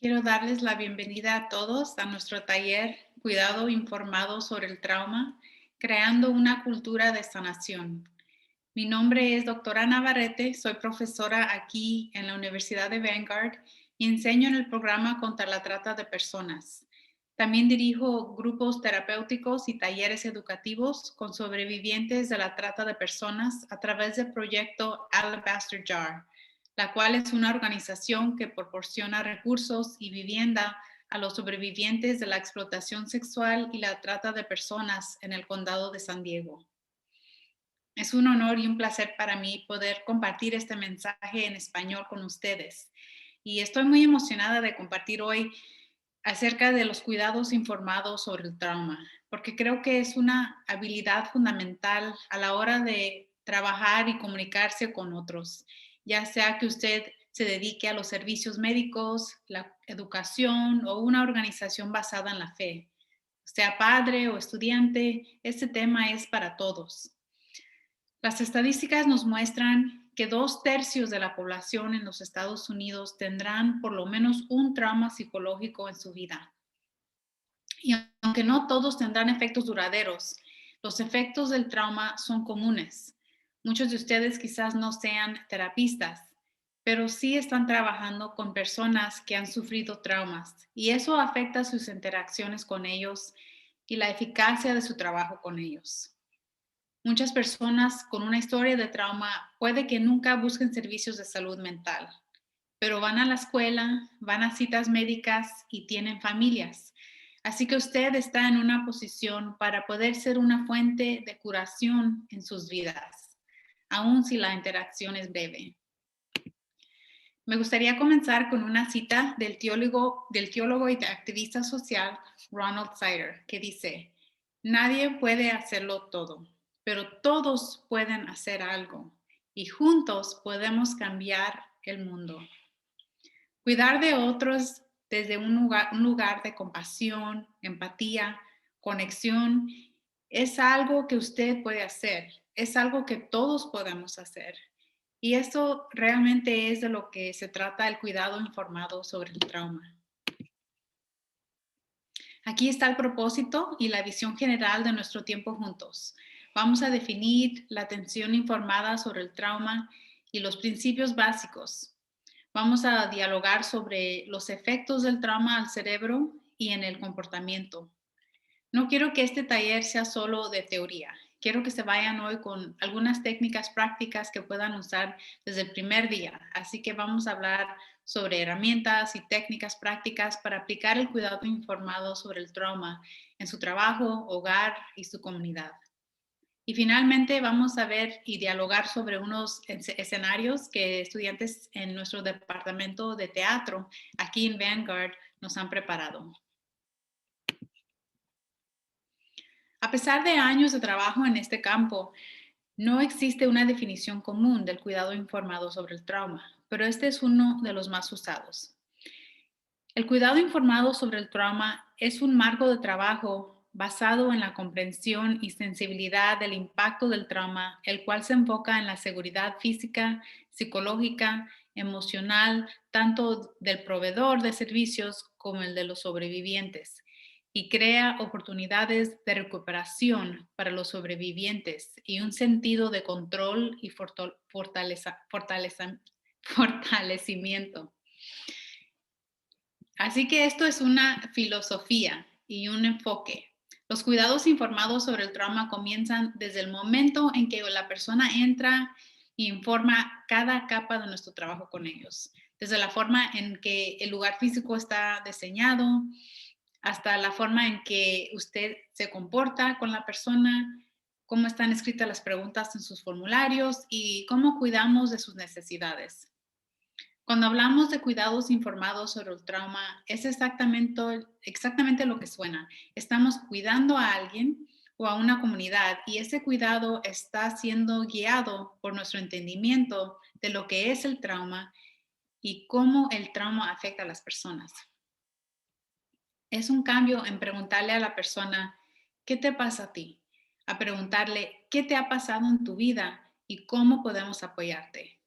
Quiero darles la bienvenida a todos a nuestro taller Cuidado informado sobre el trauma, creando una cultura de sanación. Mi nombre es doctora Navarrete, soy profesora aquí en la Universidad de Vanguard y enseño en el programa contra la trata de personas. También dirijo grupos terapéuticos y talleres educativos con sobrevivientes de la trata de personas a través del proyecto Alabaster Jar, la cual es una organización que proporciona recursos y vivienda a los sobrevivientes de la explotación sexual y la trata de personas en el condado de San Diego. Es un honor y un placer para mí poder compartir este mensaje en español con ustedes. Y estoy muy emocionada de compartir hoy acerca de los cuidados informados sobre el trauma, porque creo que es una habilidad fundamental a la hora de trabajar y comunicarse con otros, ya sea que usted se dedique a los servicios médicos, la educación o una organización basada en la fe. Sea padre o estudiante, este tema es para todos. Las estadísticas nos muestran que 2/3 de la población en los Estados Unidos tendrán por lo menos un trauma psicológico en su vida. Y aunque no todos tendrán efectos duraderos, los efectos del trauma son comunes. Muchos de ustedes quizás no sean terapistas, pero sí están trabajando con personas que han sufrido traumas y eso afecta sus interacciones con ellos y la eficacia de su trabajo con ellos. Muchas personas con una historia de trauma puede que nunca busquen servicios de salud mental, pero van a la escuela, van a citas médicas y tienen familias. Así que usted está en una posición para poder ser una fuente de curación en sus vidas, aun si la interacción es breve. Me gustaría comenzar con una cita del teólogo y activista social Ronald Sider, que dice: nadie puede hacerlo todo, pero todos pueden hacer algo y juntos podemos cambiar el mundo. Cuidar de otros desde un lugar de compasión, empatía, conexión, es algo que usted puede hacer, es algo que todos podemos hacer. Y eso realmente es de lo que se trata el cuidado informado sobre el trauma. Aquí está el propósito y la visión general de nuestro tiempo juntos. Vamos a definir la atención informada sobre el trauma y los principios básicos. Vamos a dialogar sobre los efectos del trauma al cerebro y en el comportamiento. No quiero que este taller sea solo de teoría. Quiero que se vayan hoy con algunas técnicas prácticas que puedan usar desde el primer día. Así que vamos a hablar sobre herramientas y técnicas prácticas para aplicar el cuidado informado sobre el trauma en su trabajo, hogar y su comunidad. Y finalmente vamos a ver y dialogar sobre unos escenarios que estudiantes en nuestro departamento de teatro aquí en Vanguard nos han preparado. A pesar de años de trabajo en este campo, no existe una definición común del cuidado informado sobre el trauma, pero este es uno de los más usados. El cuidado informado sobre el trauma es un marco de trabajo basado en la comprensión y sensibilidad del impacto del trauma, el cual se enfoca en la seguridad física, psicológica, emocional, tanto del proveedor de servicios como el de los sobrevivientes, y crea oportunidades de recuperación para los sobrevivientes y un sentido de control y fortalecimiento. Así que esto es una filosofía y un enfoque. Los cuidados informados sobre el trauma comienzan desde el momento en que la persona entra e informa cada capa de nuestro trabajo con ellos. Desde la forma en que el lugar físico está diseñado, hasta la forma en que usted se comporta con la persona, cómo están escritas las preguntas en sus formularios y cómo cuidamos de sus necesidades. Cuando hablamos de cuidados informados sobre el trauma, es exactamente lo que suena. Estamos cuidando a alguien o a una comunidad y ese cuidado está siendo guiado por nuestro entendimiento de lo que es el trauma y cómo el trauma afecta a las personas. Es un cambio en preguntarle a la persona: ¿qué te pasa a ti? A preguntarle: ¿qué te ha pasado en tu vida y cómo podemos apoyarte?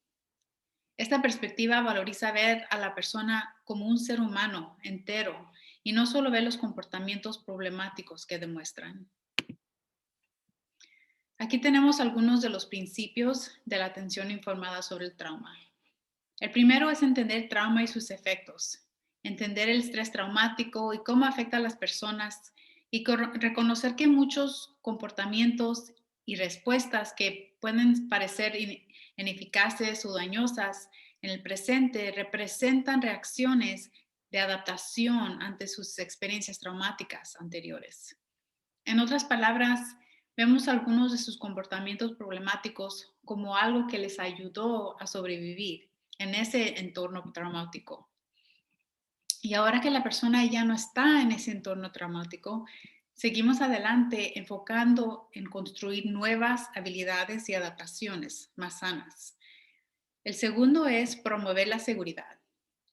Esta perspectiva valoriza ver a la persona como un ser humano entero y no solo ver los comportamientos problemáticos que demuestran. Aquí tenemos algunos de los principios de la atención informada sobre el trauma. El primero es entender el trauma y sus efectos, entender el estrés traumático y cómo afecta a las personas y reconocer que muchos comportamientos y respuestas que pueden parecer ineficaces o dañosas en el presente representan reacciones de adaptación ante sus experiencias traumáticas anteriores. En otras palabras, vemos algunos de sus comportamientos problemáticos como algo que les ayudó a sobrevivir en ese entorno traumático. Y ahora que la persona ya no está en ese entorno traumático, seguimos adelante enfocando en construir nuevas habilidades y adaptaciones más sanas. El segundo es promover la seguridad.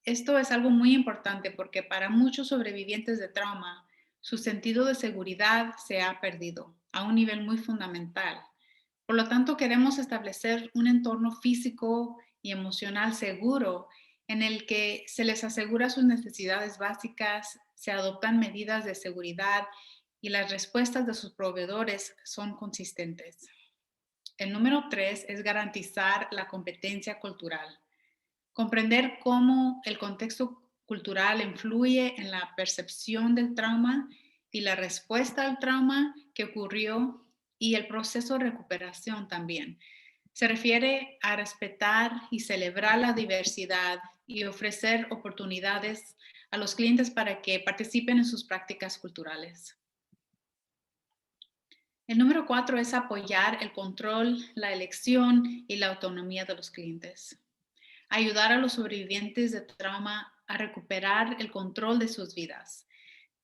Esto es algo muy importante porque para muchos sobrevivientes de trauma, su sentido de seguridad se ha perdido a un nivel muy fundamental. Por lo tanto, queremos establecer un entorno físico y emocional seguro en el que se les asegura sus necesidades básicas, se adoptan medidas de seguridad y las respuestas de sus proveedores son consistentes. El número 3 es garantizar la competencia cultural. Comprender cómo el contexto cultural influye en la percepción del trauma y la respuesta al trauma que ocurrió y el proceso de recuperación también. Se refiere a respetar y celebrar la diversidad y ofrecer oportunidades a los clientes para que participen en sus prácticas culturales. El número 4 es apoyar el control, la elección y la autonomía de los clientes. Ayudar a los sobrevivientes de trauma a recuperar el control de sus vidas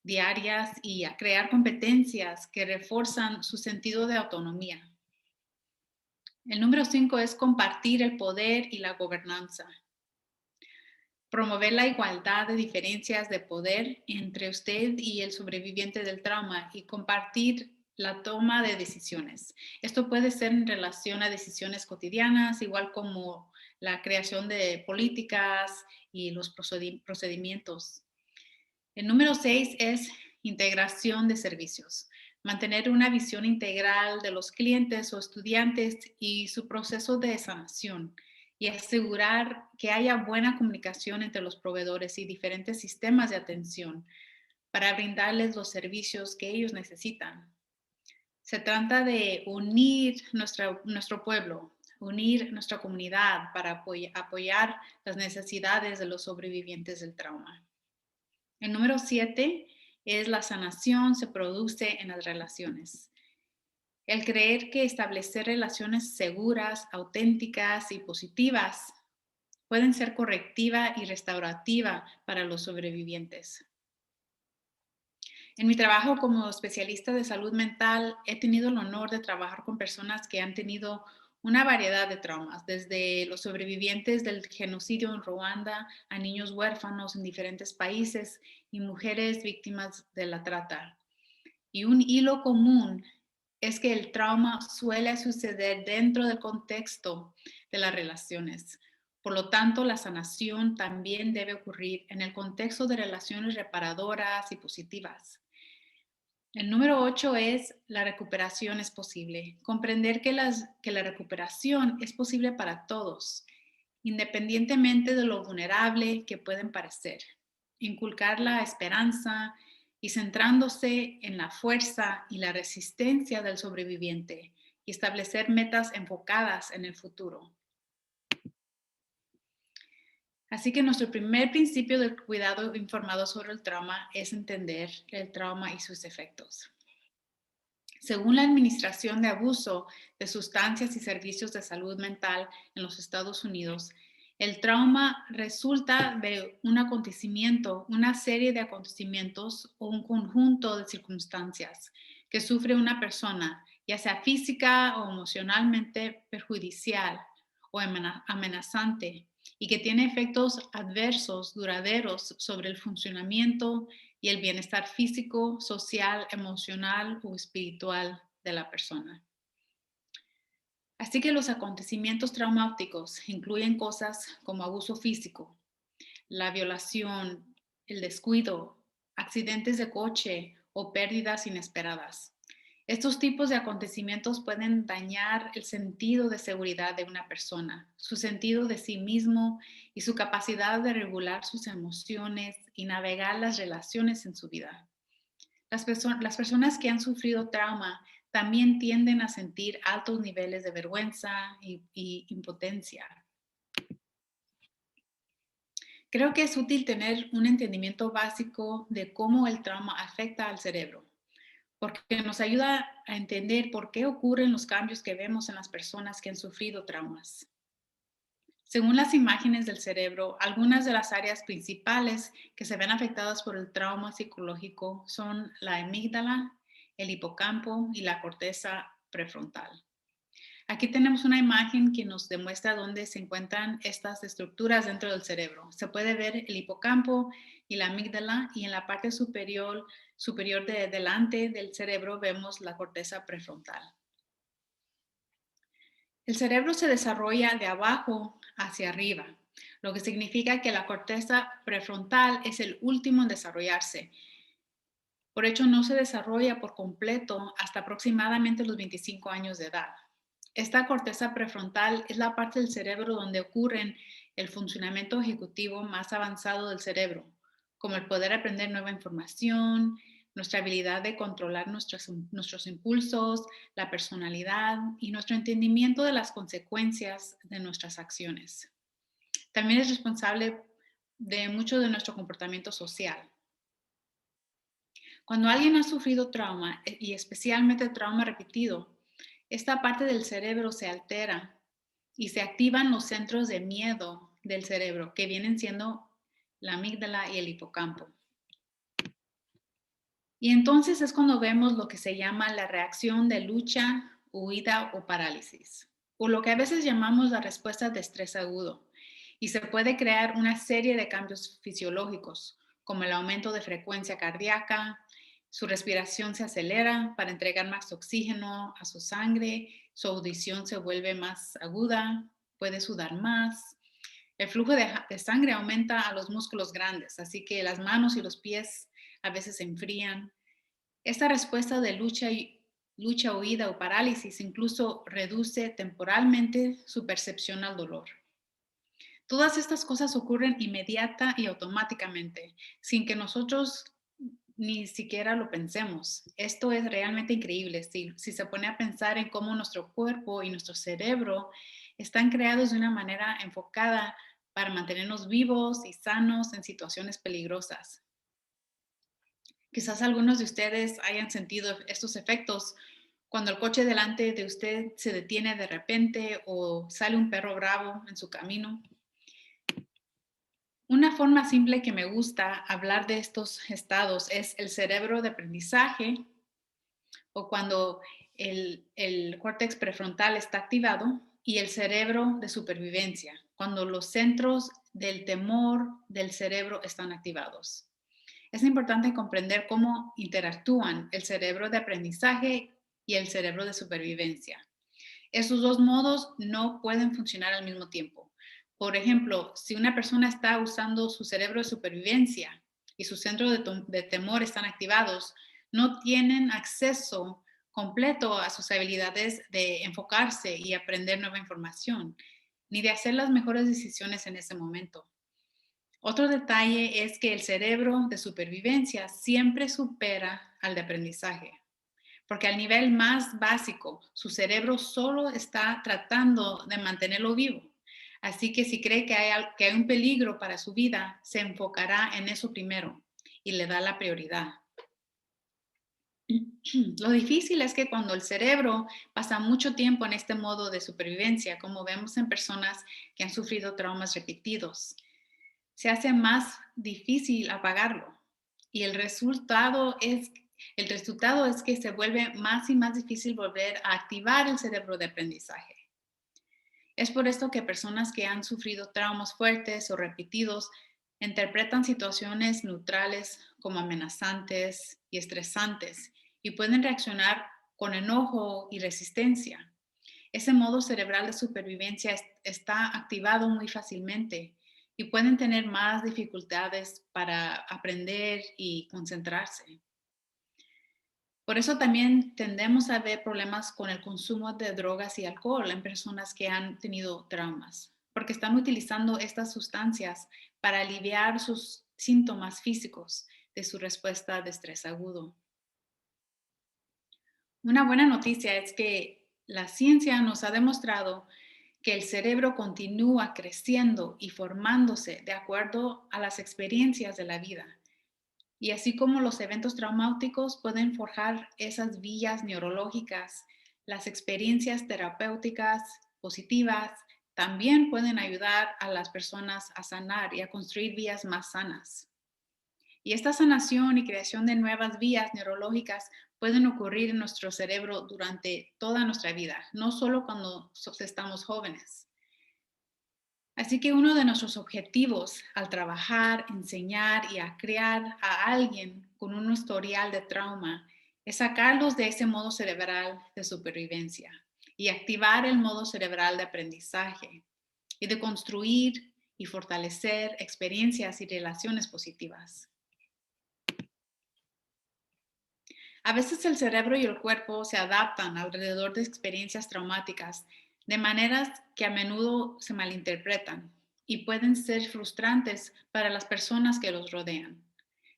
diarias y a crear competencias que refuerzan su sentido de autonomía. El número 5 es compartir el poder y la gobernanza. Promover la igualdad de diferencias de poder entre usted y el sobreviviente del trauma y compartir la toma de decisiones. Esto puede ser en relación a decisiones cotidianas, igual como la creación de políticas y los procedimientos. El número 6 es integración de servicios. Mantener una visión integral de los clientes o estudiantes y su proceso de sanación y asegurar que haya buena comunicación entre los proveedores y diferentes sistemas de atención para brindarles los servicios que ellos necesitan. Se trata de unir nuestro pueblo, unir nuestra comunidad para apoyar las necesidades de los sobrevivientes del trauma. El número 7 es la sanación se produce en las relaciones. El creer que establecer relaciones seguras, auténticas y positivas pueden ser correctiva y restaurativa para los sobrevivientes. En mi trabajo como especialista de salud mental, he tenido el honor de trabajar con personas que han tenido una variedad de traumas, desde los sobrevivientes del genocidio en Ruanda a niños huérfanos en diferentes países y mujeres víctimas de la trata. Y un hilo común es que el trauma suele suceder dentro del contexto de las relaciones. Por lo tanto, la sanación también debe ocurrir en el contexto de relaciones reparadoras y positivas. El número 8 es la recuperación es posible. Comprender que la recuperación es posible para todos, independientemente de lo vulnerable que pueden parecer. Inculcar la esperanza y centrándose en la fuerza y la resistencia del sobreviviente y establecer metas enfocadas en el futuro. Así que nuestro primer principio del cuidado informado sobre el trauma es entender el trauma y sus efectos. Según la Administración de Abuso de Sustancias y Servicios de Salud Mental en los Estados Unidos, el trauma resulta de un acontecimiento, una serie de acontecimientos o un conjunto de circunstancias que sufre una persona, ya sea física o emocionalmente perjudicial o amenazante, y que tiene efectos adversos duraderos sobre el funcionamiento y el bienestar físico, social, emocional o espiritual de la persona. Así que los acontecimientos traumáticos incluyen cosas como abuso físico, la violación, el descuido, accidentes de coche o pérdidas inesperadas. Estos tipos de acontecimientos pueden dañar el sentido de seguridad de una persona, su sentido de sí mismo y su capacidad de regular sus emociones y navegar las relaciones en su vida. Las personas que han sufrido trauma también tienden a sentir altos niveles de vergüenza y impotencia. Creo que es útil tener un entendimiento básico de cómo el trauma afecta al cerebro, porque nos ayuda a entender por qué ocurren los cambios que vemos en las personas que han sufrido traumas. Según las imágenes del cerebro, algunas de las áreas principales que se ven afectadas por el trauma psicológico son la amígdala, el hipocampo y la corteza prefrontal. Aquí tenemos una imagen que nos demuestra dónde se encuentran estas estructuras dentro del cerebro. Se puede ver el hipocampo y la amígdala, y en la parte superior de delante del cerebro vemos la corteza prefrontal. El cerebro se desarrolla de abajo hacia arriba, lo que significa que la corteza prefrontal es el último en desarrollarse. Por hecho, no se desarrolla por completo hasta aproximadamente los 25 años de edad. Esta corteza prefrontal es la parte del cerebro donde ocurren el funcionamiento ejecutivo más avanzado del cerebro, como el poder aprender nueva información, nuestra habilidad de controlar nuestros impulsos, la personalidad y nuestro entendimiento de las consecuencias de nuestras acciones. También es responsable de mucho de nuestro comportamiento social. Cuando alguien ha sufrido trauma, y especialmente trauma repetido, esta parte del cerebro se altera y se activan los centros de miedo del cerebro, que vienen siendo la amígdala y el hipocampo. Y entonces es cuando vemos lo que se llama la reacción de lucha, huida o parálisis, o lo que a veces llamamos la respuesta de estrés agudo. Y se puede crear una serie de cambios fisiológicos, como el aumento de frecuencia cardíaca, su respiración se acelera para entregar más oxígeno a su sangre, su audición se vuelve más aguda, puede sudar más. El flujo de sangre aumenta a los músculos grandes, así que las manos y los pies a veces se enfrían. Esta respuesta de lucha, huida o parálisis incluso reduce temporalmente su percepción al dolor. Todas estas cosas ocurren inmediata y automáticamente, sin que nosotros ni siquiera lo pensemos. Esto es realmente increíble si se pone a pensar en cómo nuestro cuerpo y nuestro cerebro están creados de una manera enfocada para mantenernos vivos y sanos en situaciones peligrosas. Quizás algunos de ustedes hayan sentido estos efectos cuando el coche delante de usted se detiene de repente o sale un perro bravo en su camino. Una forma simple que me gusta hablar de estos estados es el cerebro de aprendizaje, o cuando el córtex prefrontal está activado, y el cerebro de supervivencia, cuando los centros del temor del cerebro están activados. Es importante comprender cómo interactúan el cerebro de aprendizaje y el cerebro de supervivencia. Esos dos modos no pueden funcionar al mismo tiempo. Por ejemplo, si una persona está usando su cerebro de supervivencia y sus centros de temor están activados, no tienen acceso completo a sus habilidades de enfocarse y aprender nueva información, ni de hacer las mejores decisiones en ese momento. Otro detalle es que el cerebro de supervivencia siempre supera al de aprendizaje, porque al nivel más básico, su cerebro solo está tratando de mantenerlo vivo. Así que si cree que hay un peligro para su vida, se enfocará en eso primero y le da la prioridad. Lo difícil es que cuando el cerebro pasa mucho tiempo en este modo de supervivencia, como vemos en personas que han sufrido traumas repetidos, se hace más difícil apagarlo. Y el resultado es que se vuelve más y más difícil volver a activar el cerebro de aprendizaje. Es por esto que personas que han sufrido traumas fuertes o repetidos interpretan situaciones neutrales como amenazantes y estresantes, y pueden reaccionar con enojo y resistencia. ese modo cerebral de supervivencia está activado muy fácilmente y pueden tener más dificultades para aprender y concentrarse. Por eso también tendemos a ver problemas con el consumo de drogas y alcohol en personas que han tenido traumas, porque están utilizando estas sustancias para aliviar sus síntomas físicos de su respuesta de estrés agudo. Una buena noticia es que la ciencia nos ha demostrado que el cerebro continúa creciendo y formándose de acuerdo a las experiencias de la vida. Y así como los eventos traumáticos pueden forjar esas vías neurológicas, las experiencias terapéuticas positivas también pueden ayudar a las personas a sanar y a construir vías más sanas. Y esta sanación y creación de nuevas vías neurológicas pueden ocurrir en nuestro cerebro durante toda nuestra vida, no solo cuando estamos jóvenes. Así que uno de nuestros objetivos al trabajar, enseñar y a crear a alguien con un historial de trauma es sacarlos de ese modo cerebral de supervivencia y activar el modo cerebral de aprendizaje y de construir y fortalecer experiencias y relaciones positivas. A veces el cerebro y el cuerpo se adaptan alrededor de experiencias traumáticas de maneras que a menudo se malinterpretan y pueden ser frustrantes para las personas que los rodean.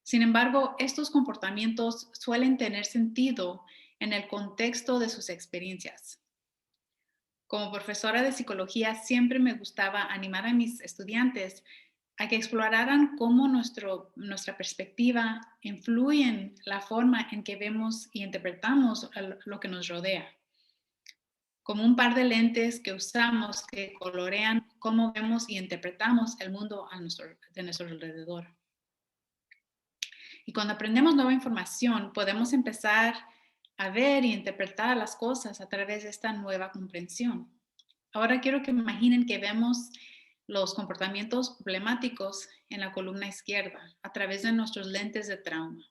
Sin embargo, estos comportamientos suelen tener sentido en el contexto de sus experiencias. Como profesora de psicología, siempre me gustaba animar a mis estudiantes a que exploraran cómo nuestra perspectiva influye en la forma en que vemos y interpretamos lo que nos rodea, como un par de lentes que usamos que colorean cómo vemos y interpretamos el mundo de nuestro alrededor. Y cuando aprendemos nueva información, podemos empezar a ver y interpretar las cosas a través de esta nueva comprensión. Ahora quiero que imaginen que vemos los comportamientos problemáticos en la columna izquierda a través de nuestros lentes de trauma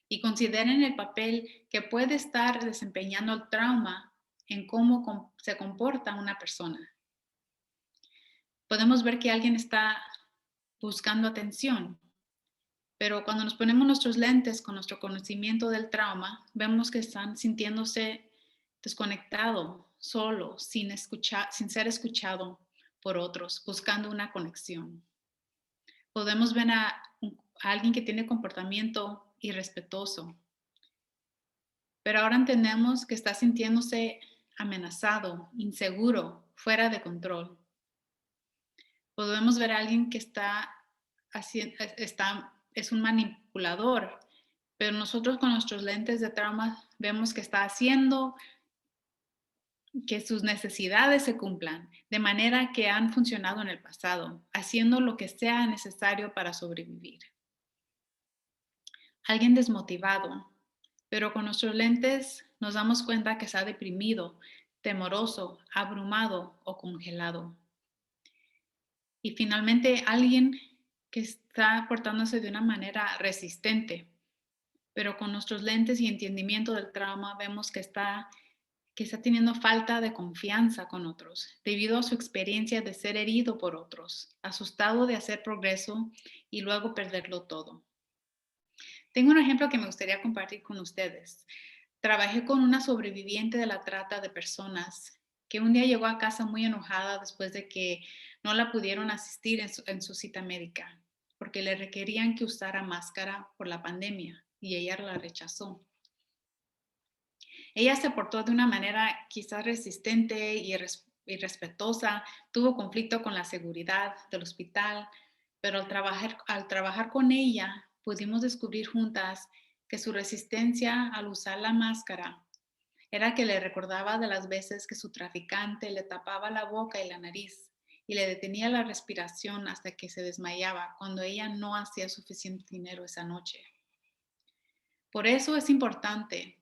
y consideren el papel que puede estar desempeñando el trauma en cómo se comporta una persona. Podemos ver que alguien está buscando atención, pero cuando nos ponemos nuestros lentes con nuestro conocimiento del trauma, vemos que están sintiéndose desconectado, solo, sin ser escuchado por otros, buscando una conexión. Podemos ver a alguien que tiene comportamiento irrespetuoso, pero ahora entendemos que está sintiéndose amenazado, inseguro, fuera de control. Podemos ver a alguien que es un manipulador, pero nosotros con nuestros lentes de trauma vemos que está haciendo que sus necesidades se cumplan de manera que han funcionado en el pasado, haciendo lo que sea necesario para sobrevivir. Alguien desmotivado, pero con nuestros lentes nos damos cuenta que está deprimido, temoroso, abrumado o congelado. Y finalmente alguien que está portándose de una manera resistente, pero con nuestros lentes y entendimiento del trauma vemos que está teniendo falta de confianza con otros, debido a su experiencia de ser herido por otros, asustado de hacer progreso y luego perderlo todo. Tengo un ejemplo que me gustaría compartir con ustedes. Trabajé con una sobreviviente de la trata de personas que un día llegó a casa muy enojada después de que no la pudieron asistir en su cita médica, porque le requerían que usara máscara por la pandemia y ella la rechazó. Ella se portó de una manera quizás resistente y irrespetuosa, tuvo conflicto con la seguridad del hospital, pero al trabajar con ella pudimos descubrir juntas que su resistencia al usar la máscara era que le recordaba de las veces que su traficante le tapaba la boca y la nariz y le detenía la respiración hasta que se desmayaba cuando ella no hacía suficiente dinero esa noche. Por eso es importante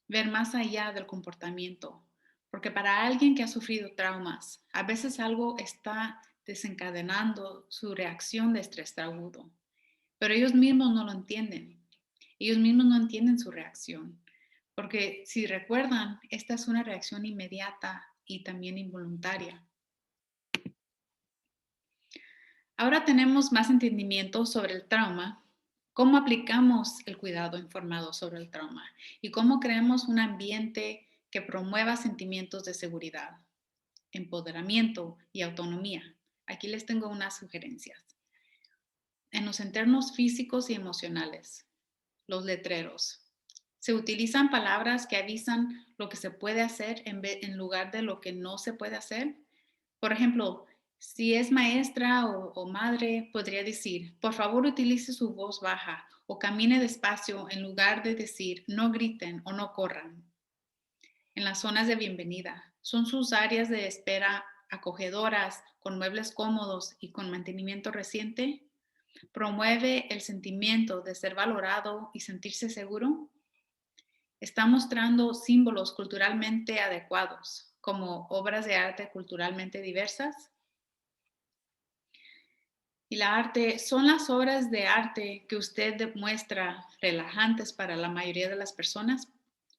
ver más allá del comportamiento, porque para alguien que ha sufrido traumas, a veces algo está desencadenando su reacción de estrés agudo, pero ellos mismos no lo entienden. Ellos mismos no entienden su reacción, porque si recuerdan, esta es una reacción inmediata y también involuntaria. Ahora tenemos más entendimiento sobre el trauma, cómo aplicamos el cuidado informado sobre el trauma y cómo creamos un ambiente que promueva sentimientos de seguridad, empoderamiento y autonomía. Aquí les tengo unas sugerencias. En los entornos físicos y emocionales, los letreros. Se utilizan palabras que avisan lo que se puede hacer en lugar de lo que no se puede hacer. Por ejemplo, si es maestra o madre, podría decir, por favor utilice su voz baja o camine despacio en lugar de decir, no griten o no corran. En las zonas de bienvenida, son sus áreas de espera acogedoras, con muebles cómodos y con mantenimiento reciente. Promueve el sentimiento de ser valorado y sentirse seguro. Está mostrando símbolos culturalmente adecuados, como obras de arte culturalmente diversas. Y la arte son las obras de arte que usted demuestra relajantes para la mayoría de las personas.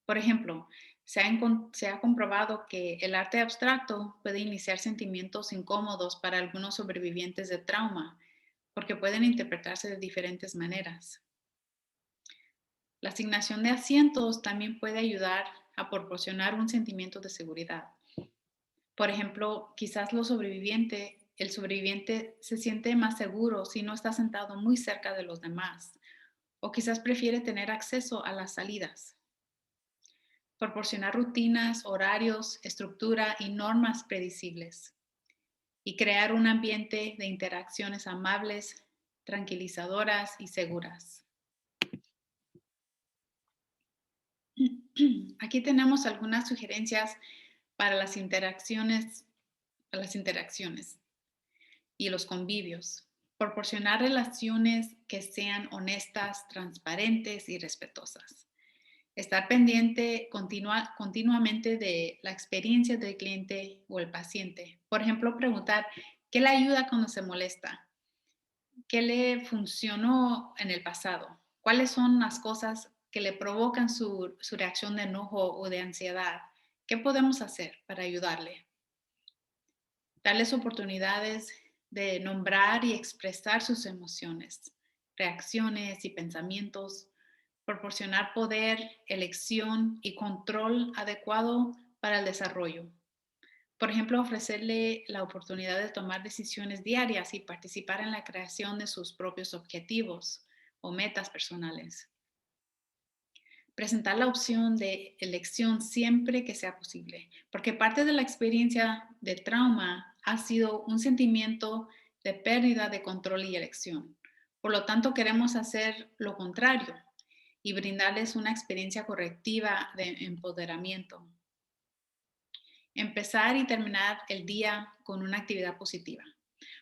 Por ejemplo, se ha comprobado que el arte abstracto puede iniciar sentimientos incómodos para algunos sobrevivientes de trauma, porque pueden interpretarse de diferentes maneras. La asignación de asientos también puede ayudar a proporcionar un sentimiento de seguridad. Por ejemplo, quizás el sobreviviente se siente más seguro si no está sentado muy cerca de los demás, o quizás prefiere tener acceso a las salidas. Proporcionar rutinas, horarios, estructura y normas predecibles. Y crear un ambiente de interacciones amables, tranquilizadoras y seguras. Aquí tenemos algunas sugerencias para las interacciones y los convivios. Proporcionar relaciones que sean honestas, transparentes y respetuosas. Estar pendiente continuamente de la experiencia del cliente o el paciente. Por ejemplo, preguntar qué le ayuda cuando se molesta, qué le funcionó en el pasado, cuáles son las cosas que le provocan su reacción de enojo o de ansiedad, qué podemos hacer para ayudarle. Darles oportunidades de nombrar y expresar sus emociones, reacciones y pensamientos, proporcionar poder, elección y control adecuado para el desarrollo. Por ejemplo, ofrecerle la oportunidad de tomar decisiones diarias y participar en la creación de sus propios objetivos o metas personales. Presentar la opción de elección siempre que sea posible, porque parte de la experiencia de trauma ha sido un sentimiento de pérdida de control y elección. Por lo tanto, queremos hacer lo contrario y brindarles una experiencia correctiva de empoderamiento. Empezar y terminar el día con una actividad positiva.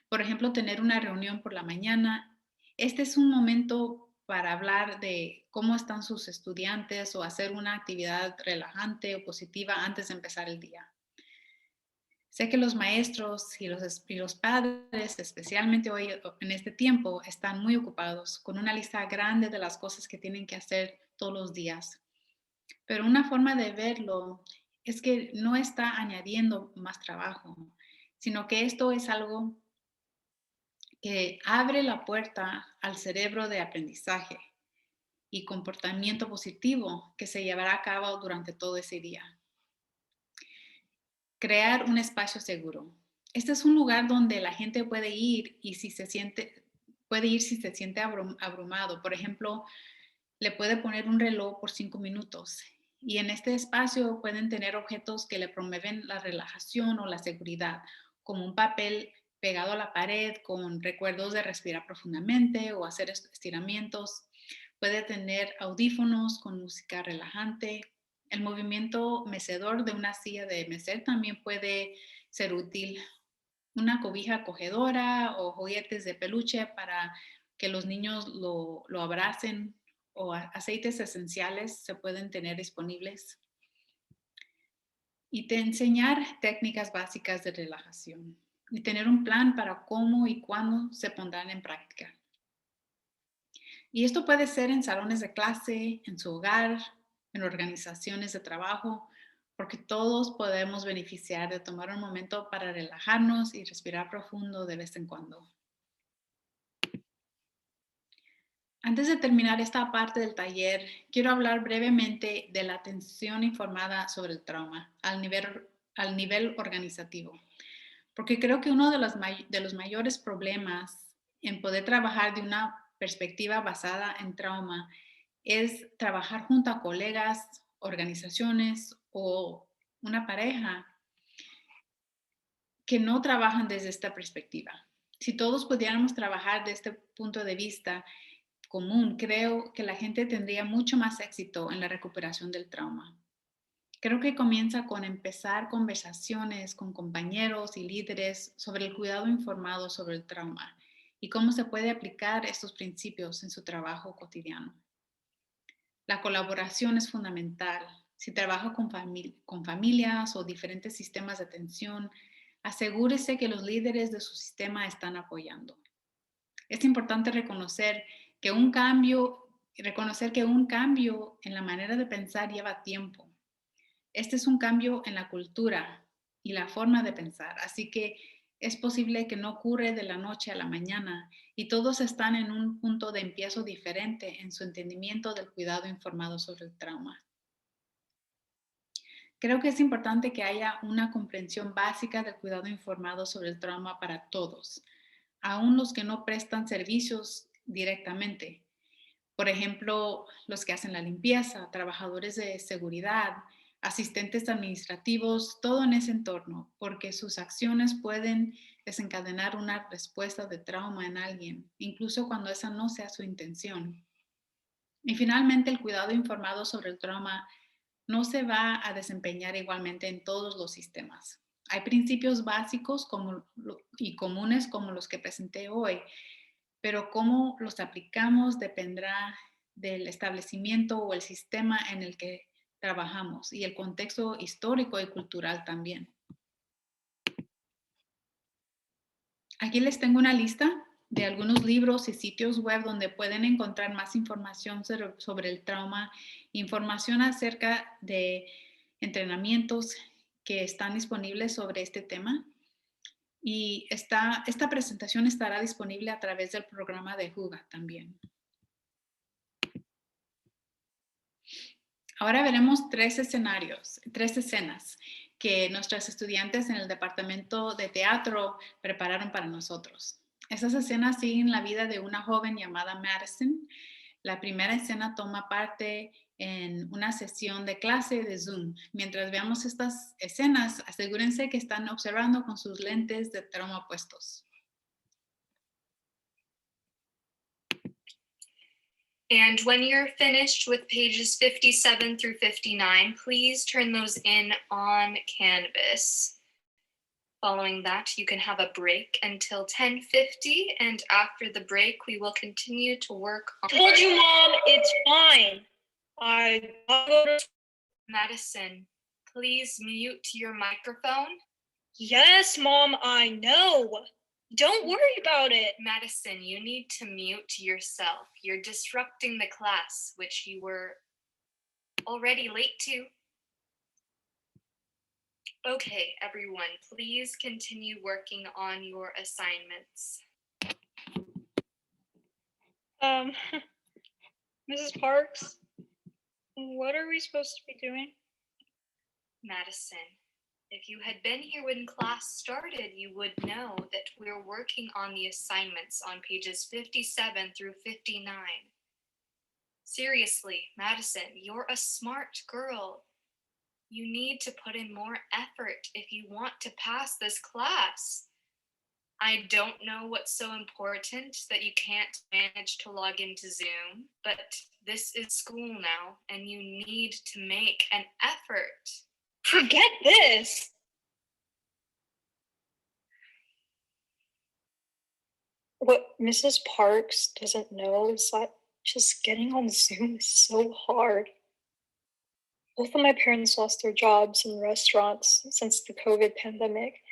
Por ejemplo, tener una reunión por la mañana. Este es un momento para hablar de cómo están sus estudiantes o hacer una actividad relajante o positiva antes de empezar el día. Sé que los maestros y los padres, especialmente hoy en este tiempo, están muy ocupados con una lista grande de las cosas que tienen que hacer todos los días. Pero una forma de verlo es que no está añadiendo más trabajo, sino que esto es algo que abre la puerta al cerebro de aprendizaje y comportamiento positivo que se llevará a cabo durante todo ese día. Crear un espacio seguro. Este es un lugar donde la gente puede ir y puede ir si se siente abrumado. Por ejemplo, le puede poner un reloj por 5 minutos y en este espacio pueden tener objetos que le promueven la relajación o la seguridad, como un papel pegado a la pared con recuerdos de respirar profundamente o hacer estiramientos. Puede tener audífonos con música relajante. El movimiento mecedor de una silla de mecer también puede ser útil. Una cobija acogedora o juguetes de peluche para que los niños lo abracen o aceites esenciales se pueden tener disponibles. Y te enseñar técnicas básicas de relajación y tener un plan para cómo y cuándo se pondrán en práctica. Y esto puede ser en salones de clase, en su hogar, en organizaciones de trabajo, porque todos podemos beneficiar de tomar un momento para relajarnos y respirar profundo de vez en cuando. Antes de terminar esta parte del taller, quiero hablar brevemente de la atención informada sobre el trauma al nivel organizativo, porque creo que uno de los mayores problemas en poder trabajar de una perspectiva basada en trauma es trabajar junto a colegas, organizaciones o una pareja que no trabajan desde esta perspectiva. Si todos pudiéramos trabajar desde este punto de vista común, creo que la gente tendría mucho más éxito en la recuperación del trauma. Creo que comienza con empezar conversaciones con compañeros y líderes sobre el cuidado informado sobre el trauma y cómo se puede aplicar estos principios en su trabajo cotidiano. La colaboración es fundamental. Si trabaja con familias o diferentes sistemas de atención, asegúrese que los líderes de su sistema están apoyando. Es importante reconocer que un cambio en la manera de pensar lleva tiempo. Este es un cambio en la cultura y la forma de pensar, así que es posible que no ocurra de la noche a la mañana y todos están en un punto de empiezo diferente en su entendimiento del cuidado informado sobre el trauma. Creo que es importante que haya una comprensión básica del cuidado informado sobre el trauma para todos, aún los que no prestan servicios directamente. Por ejemplo, los que hacen la limpieza, trabajadores de seguridad, asistentes administrativos, todo en ese entorno, porque sus acciones pueden desencadenar una respuesta de trauma en alguien, incluso cuando esa no sea su intención. Y finalmente, el cuidado informado sobre el trauma no se va a desempeñar igualmente en todos los sistemas. Hay principios básicos y comunes como los que presenté hoy, pero cómo los aplicamos dependerá del establecimiento o el sistema en el que trabajamos y el contexto histórico y cultural también. Aquí les tengo una lista de algunos libros y sitios web donde pueden encontrar más información sobre el trauma, información acerca de entrenamientos que están disponibles sobre este tema. Y esta presentación estará disponible a través del programa de Juga también. Ahora veremos tres escenas que nuestras estudiantes en el departamento de teatro prepararon para nosotros. Estas escenas siguen la vida de una joven llamada Madison. La primera escena toma parte en una sesión de clase de Zoom. Mientras veamos estas escenas, asegúrense que están observando con sus lentes de trauma puestos. And when you're finished with pages 57 through 59, please turn those in on Canvas. Following that, you can have a break until 10:50, and after the break, we will continue to work on— Told you, Mom, it's fine. Madison, please mute your microphone. Yes, Mom, I know. Don't worry about it. Madison, you need to mute yourself. You're disrupting the class, which you were already late to. Okay, everyone, please continue working on your assignments. Mrs. Parks, what are we supposed to be doing? Madison, if you had been here when class started, you would know that we're working on the assignments on pages 57 through 59. Seriously, Madison, you're a smart girl. You need to put in more effort if you want to pass this class. I don't know what's so important that you can't manage to log into Zoom, but this is school now, and you need to make an effort. Forget this. What Mrs. Parks doesn't know is that just getting on Zoom is so hard. Both of my parents lost their jobs in restaurants since the COVID pandemic.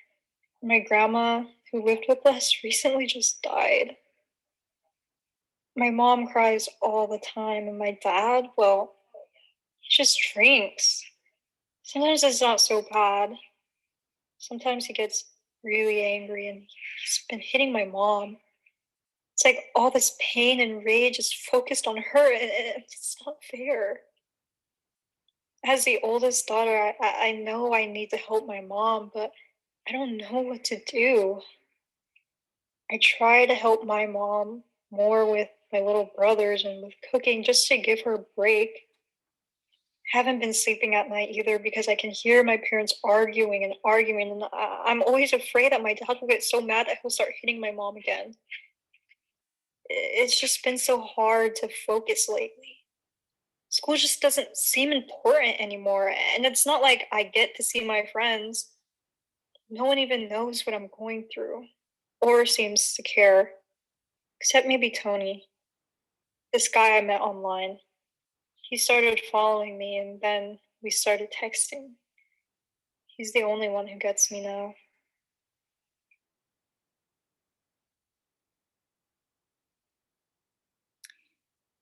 My grandma, who lived with us, recently just died. My mom cries all the time, and my dad, well, he just drinks. Sometimes it's not so bad. Sometimes he gets really angry and he's been hitting my mom. It's like all this pain and rage is focused on her, and it's not fair. As the oldest daughter, I know I need to help my mom, but I don't know what to do. I try to help my mom more with my little brothers and with cooking just to give her a break. Haven't been sleeping at night either because I can hear my parents arguing and arguing, and I'm always afraid that my dad will get so mad that he'll start hitting my mom again. It's just been so hard to focus lately. School just doesn't seem important anymore, and it's not like I get to see my friends. No one even knows what I'm going through or seems to care, except maybe Tony, this guy I met online. He started following me and then we started texting. He's the only one who gets me now.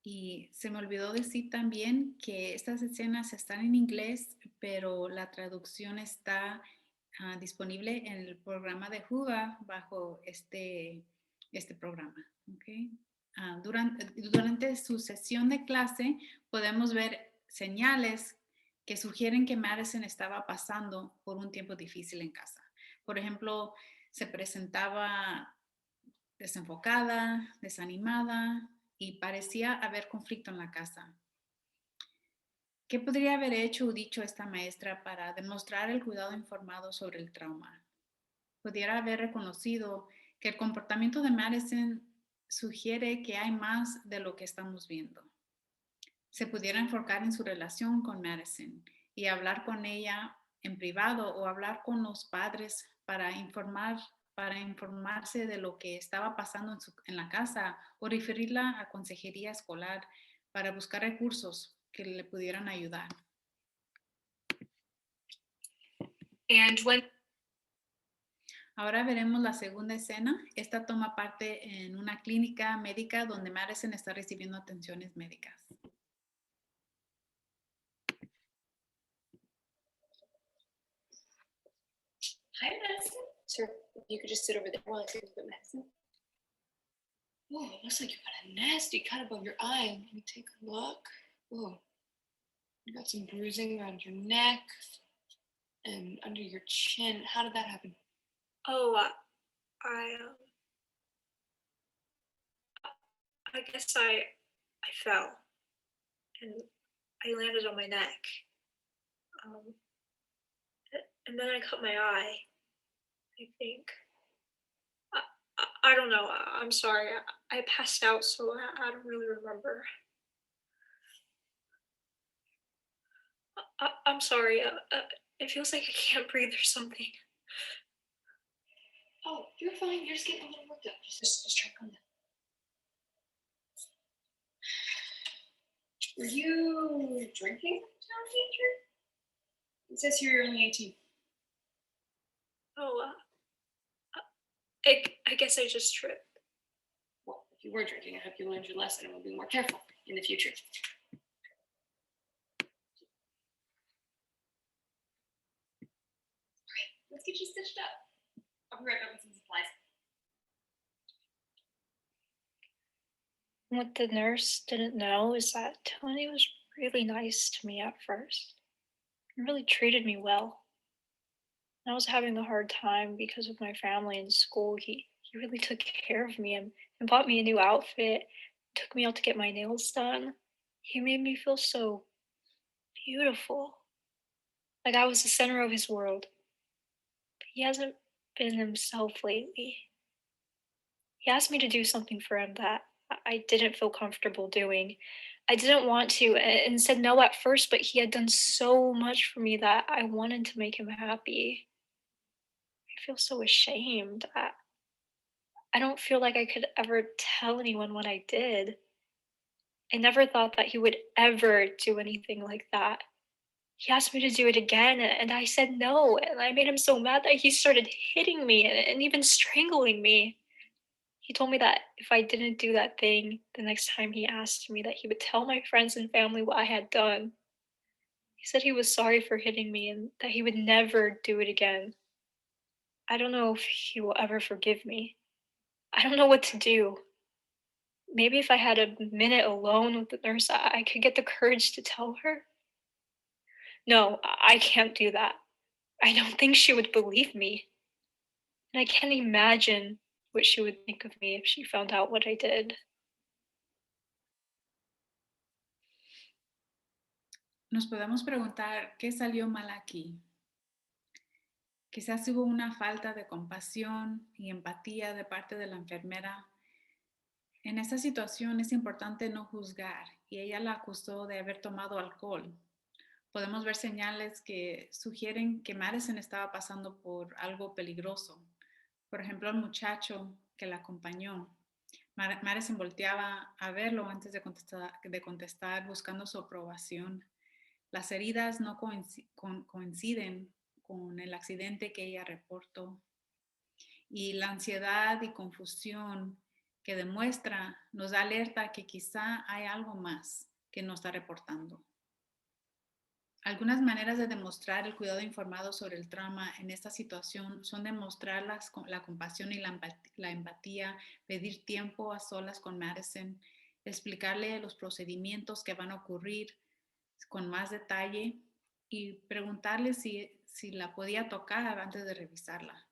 Y se me olvidó decir también que estas escenas están en inglés, pero la traducción está disponible en el programa de Juga bajo este programa. ¿Okay? Durante su sesión de clase podemos ver señales que sugieren que Madison estaba pasando por un tiempo difícil en casa. Por ejemplo, se presentaba desenfocada, desanimada y parecía haber conflicto en la casa. ¿Qué podría haber hecho o dicho esta maestra para demostrar el cuidado informado sobre el trauma? Pudiera haber reconocido que el comportamiento de Madison sugiere que hay más de lo que estamos viendo. Se pudiera enfocar en su relación con Madison y hablar con ella en privado o hablar con los padres para informarse de lo que estaba pasando en la casa o referirla a consejería escolar para buscar recursos que le pudieran ayudar. And when Ahora veremos la segunda escena. Esta toma parte en una clínica médica donde Madison está recibiendo atenciones médicas. Hi, Madison. Sir, if you could just sit over there while I take a look at Madison. Oh, it looks like you got a nasty cut above your eye. Let me take a look. Oh, you got some bruising around your neck and under your chin. How did that happen? Oh, I guess I fell and I landed on my neck. And then I cut my eye, I think. I don't know. I'm sorry. I passed out, so I don't really remember. I'm sorry. It feels like I can't breathe or something. Oh, you're fine. You're just getting a little worked up. Just try to calm down. Were you drinking, teacher? It says here you're only 18. Oh, I guess I just tripped. Well, if you were drinking, I hope you learned your lesson and will be more careful in the future. Okay, let's get you stitched up. I'll be right back with some supplies. What the nurse didn't know is that Tony was really nice to me at first. He really treated me well. I was having a hard time because of my family and school. He really took care of me and bought me a new outfit, took me out to get my nails done. He made me feel so beautiful. Like I was the center of his world. But he hasn't been himself lately. He asked me to do something for him that I didn't feel comfortable doing. I didn't want to and said no at first, but he had done so much for me that I wanted to make him happy. I feel so ashamed. I don't feel like I could ever tell anyone what I did. I never thought that he would ever do anything like that. He asked me to do it again, and I said no. And I made him so mad that he started hitting me and even strangling me. He told me that if I didn't do that thing, the next time he asked me, that he would tell my friends and family what I had done. He said he was sorry for hitting me and that he would never do it again. I don't know if he will ever forgive me. I don't know what to do. Maybe if I had a minute alone with the nurse, I could get the courage to tell her. No, I can't do that. I don't think she would believe me. And I can't imagine what she would think of me if she found out what I did. Nos podemos preguntar qué salió mal aquí. Quizás hubo una falta de compasión y empatía de parte de la enfermera. En esta situación es importante no juzgar y ella la acusó de haber tomado alcohol. Podemos ver señales que sugieren que Madison estaba pasando por algo peligroso. Por ejemplo, el muchacho que la acompañó. Madison volteaba a verlo antes de contestar buscando su aprobación. Las heridas no coinciden con el accidente que ella reportó. Y la ansiedad y confusión que demuestra nos da alerta que quizá hay algo más que no está reportando. Algunas maneras de demostrar el cuidado informado sobre el trauma en esta situación son demostrar la compasión y la empatía, pedir tiempo a solas con Madison, explicarle los procedimientos que van a ocurrir con más detalle y preguntarle si la podía tocar antes de revisarla.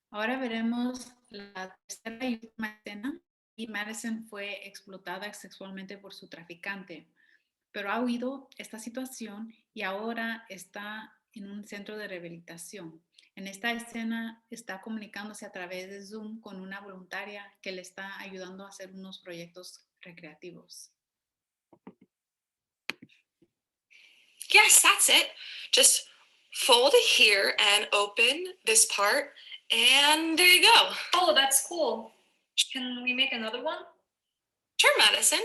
Ahora veremos la tercera y última escena. Y Madison fue explotada sexualmente por su traficante, pero ha huido esta situación y ahora está en un centro de rehabilitación. En esta escena está comunicándose a través de Zoom con una voluntaria que le está ayudando a hacer unos proyectos recreativos. Yes, that's it. Just fold it here and open this part, and there you go. Oh, that's cool. Can we make another one? Sure, Madison.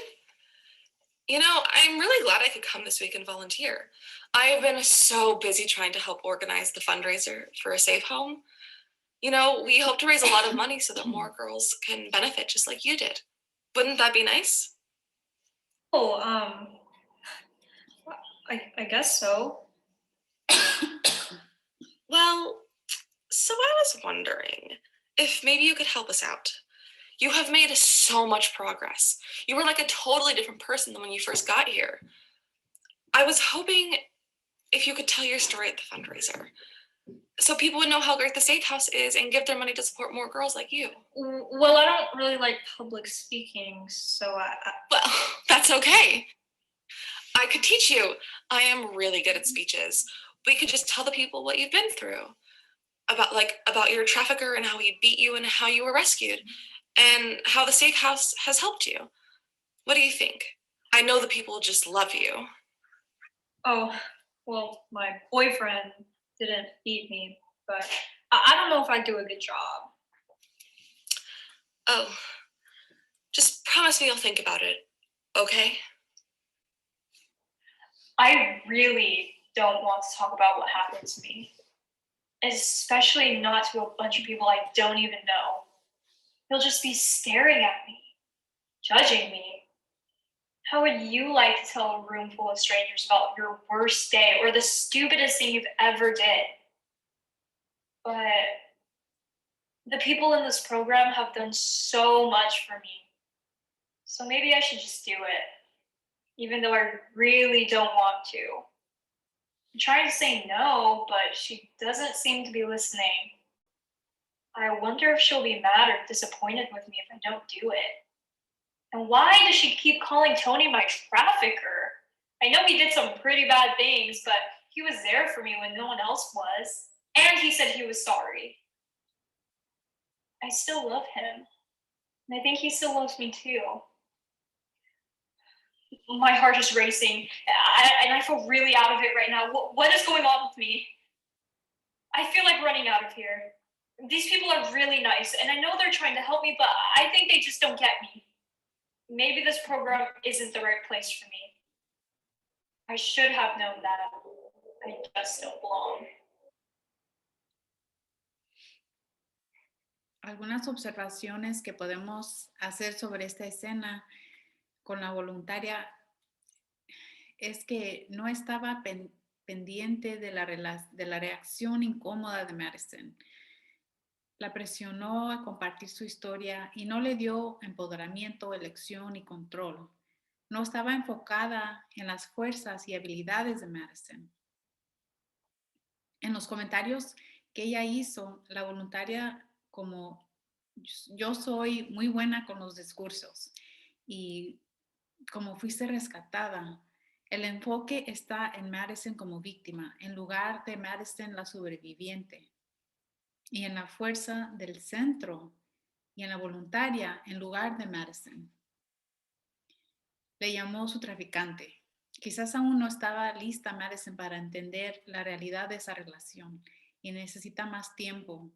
You know, I'm really glad I could come this week and volunteer. I've been so busy trying to help organize the fundraiser for a safe home. You know, we hope to raise a lot of money so that more girls can benefit just like you did. Wouldn't that be nice? Oh, I guess so. Well, so I was wondering if maybe you could help us out. You have made so much progress. You were like a totally different person than when you first got here. I was hoping if you could tell your story at the fundraiser so people would know how great the Safe House is and give their money to support more girls like you. Well, I don't really like public speaking, so Well, that's okay. I could teach you. I am really good at speeches. We could just tell the people what you've been through about your trafficker and how he beat you and how you were rescued and how the Safe House has helped you. What do you think? I know the people just love you. Oh, well, my boyfriend didn't beat me, but I don't know if I'd do a good job. Oh, just promise me you'll think about it, okay? I really don't want to talk about what happened to me, especially not to a bunch of people I don't even know. They'll just be staring at me, judging me. How would you like to tell a room full of strangers about your worst day or the stupidest thing you've ever did? But the people in this program have done so much for me. So maybe I should just do it, even though I really don't want to. I'm trying to say no, but she doesn't seem to be listening. I wonder if she'll be mad or disappointed with me if I don't do it. And why does she keep calling Tony my trafficker? I know he did some pretty bad things, but he was there for me when no one else was. And he said he was sorry. I still love him. And I think he still loves me too. My heart is racing, and I feel really out of it right now. What is going on with me? I feel like running out of here. These people are really nice, and I know they're trying to help me, but I think they just don't get me. Maybe this program isn't the right place for me. I should have known that. I just don't belong. Algunas observaciones que podemos hacer sobre esta escena con la voluntaria es que no estaba pendiente de la reacción incómoda de Madison. La presionó a compartir su historia y no le dio empoderamiento, elección y control. No estaba enfocada en las fuerzas y habilidades de Madison. En los comentarios que ella hizo, la voluntaria como yo soy muy buena con los discursos y como fuiste rescatada, el enfoque está en Madison como víctima, en lugar de Madison la sobreviviente, y en la fuerza del centro y en la voluntaria en lugar de Madison. Le llamó su traficante. Quizás aún no estaba lista Madison para entender la realidad de esa relación y necesita más tiempo.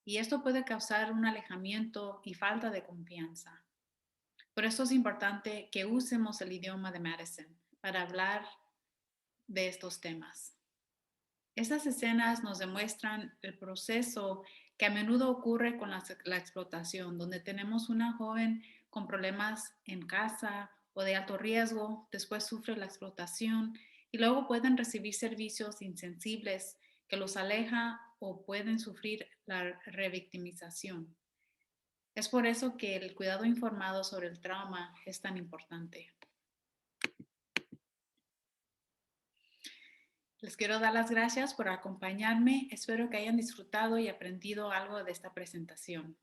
Y esto puede causar un alejamiento y falta de confianza. Por eso es importante que usemos el idioma de Madison para hablar de estos temas. Estas escenas nos demuestran el proceso que a menudo ocurre con la explotación, donde tenemos una joven con problemas en casa o de alto riesgo, después sufre la explotación y luego pueden recibir servicios insensibles que los aleja o pueden sufrir la revictimización. Es por eso que el cuidado informado sobre el trauma es tan importante. Les quiero dar las gracias por acompañarme. Espero que hayan disfrutado y aprendido algo de esta presentación.